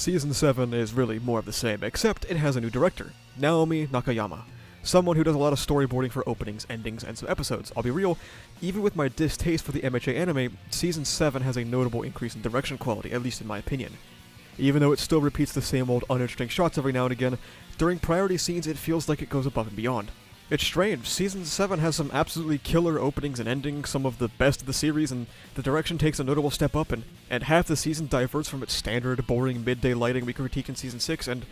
Season 7 is really more of the same, except it has a new director, Naomi Nakayama. Someone who does a lot of storyboarding for openings, endings, and some episodes. I'll be real, even with my distaste for the MHA anime, Season 7 has a notable increase in direction quality, at least in my opinion. Even though it still repeats the same old uninteresting shots every now and again, during priority scenes it feels like it goes above and beyond. It's strange, Season 7 has some absolutely killer openings and endings, some of the best of the series, and the direction takes a notable step up, and half the season diverts from its standard, boring midday lighting we critique in Season 6, and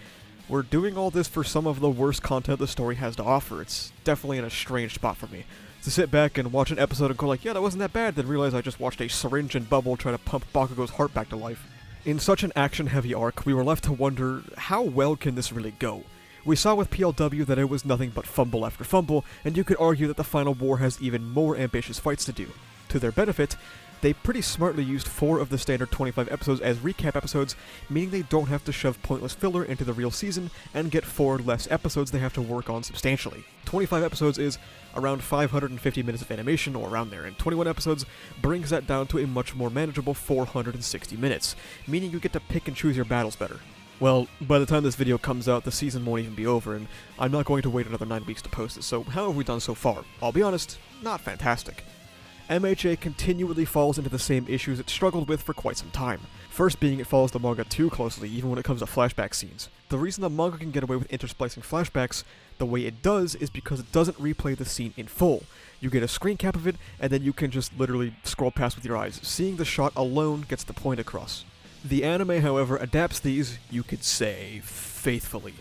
we're doing all this for some of the worst content the story has to offer. It's definitely in a strange spot for me. To sit back and watch an episode and go like, yeah, that wasn't that bad, then realize I just watched a syringe and bubble try to pump Bakugo's heart back to life. In such an action-heavy arc, we were left to wonder, how well can this really go? We saw with PLW that it was nothing but fumble after fumble, and you could argue that the final war has even more ambitious fights to do. To their benefit, they pretty smartly used 4 of the standard 25 episodes as recap episodes, meaning they don't have to shove pointless filler into the real season and get 4 less episodes they have to work on substantially. 25 episodes is around 550 minutes of animation, or around there, and 21 episodes brings that down to a much more manageable 460 minutes, meaning you get to pick and choose your battles better. Well, by the time this video comes out, the season won't even be over, and I'm not going to wait another 9 weeks to post it, so how have we done so far? I'll be honest, not fantastic. MHA continually falls into the same issues it struggled with for quite some time. First being it follows the manga too closely, even when it comes to flashback scenes. The reason the manga can get away with intersplicing flashbacks the way it does is because it doesn't replay the scene in full. You get a screen cap of it, and then you can just literally scroll past with your eyes. Seeing the shot alone gets the point across. The anime, however, adapts these, you could say, faithfully.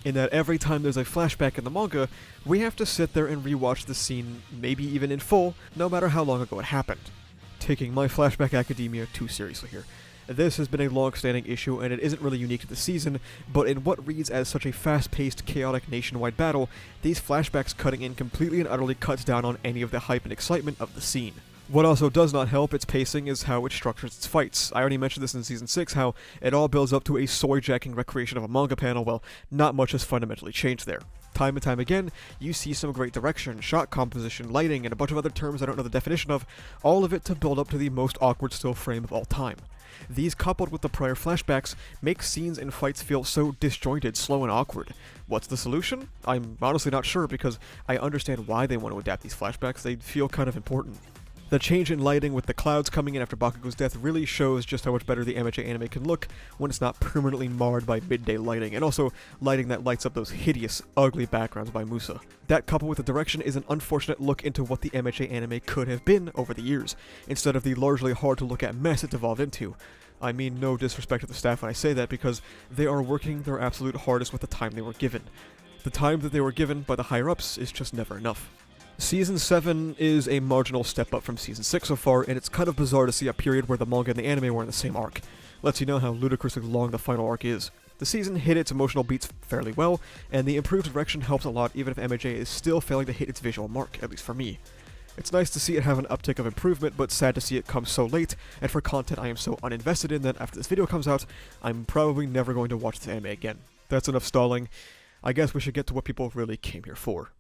In that every time there's a flashback in the manga, we have to sit there and rewatch the scene, maybe even in full, no matter how long ago it happened. Taking my flashback academia too seriously here. This has been a long-standing issue, and it isn't really unique to the season, but in what reads as such a fast-paced, chaotic nationwide battle, these flashbacks cutting in completely and utterly cuts down on any of the hype and excitement of the scene. What also does not help its pacing is how it structures its fights. I already mentioned this in Season 6, how it all builds up to a soy-jacking recreation of a manga panel. Well, not much has fundamentally changed there. Time and time again, you see some great direction, shot composition, lighting, and a bunch of other terms I don't know the definition of, all of it to build up to the most awkward still frame of all time. These, coupled with the prior flashbacks, make scenes and fights feel so disjointed, slow, and awkward. What's the solution? I'm honestly not sure, because I understand why they want to adapt these flashbacks. They feel kind of important. The change in lighting with the clouds coming in after Bakugo's death really shows just how much better the MHA anime can look when it's not permanently marred by midday lighting, and also lighting that lights up those hideous, ugly backgrounds by Musa. That, coupled with the direction, is an unfortunate look into what the MHA anime could have been over the years, instead of the largely hard-to-look-at mess it evolved into. I mean no disrespect to the staff when I say that, because they are working their absolute hardest with the time they were given. The time that they were given by the higher-ups is just never enough. Season 7 is a marginal step up from Season 6 so far, and it's kind of bizarre to see a period where the manga and the anime were in the same arc. Lets you know how ludicrously long the final arc is. The season hit its emotional beats fairly well, and the improved direction helps a lot even if MHA is still failing to hit its visual mark, at least for me. It's nice to see it have an uptick of improvement, but sad to see it come so late, and for content I am so uninvested in that after this video comes out, I'm probably never going to watch this anime again. That's enough stalling. I guess we should get to what people really came here for.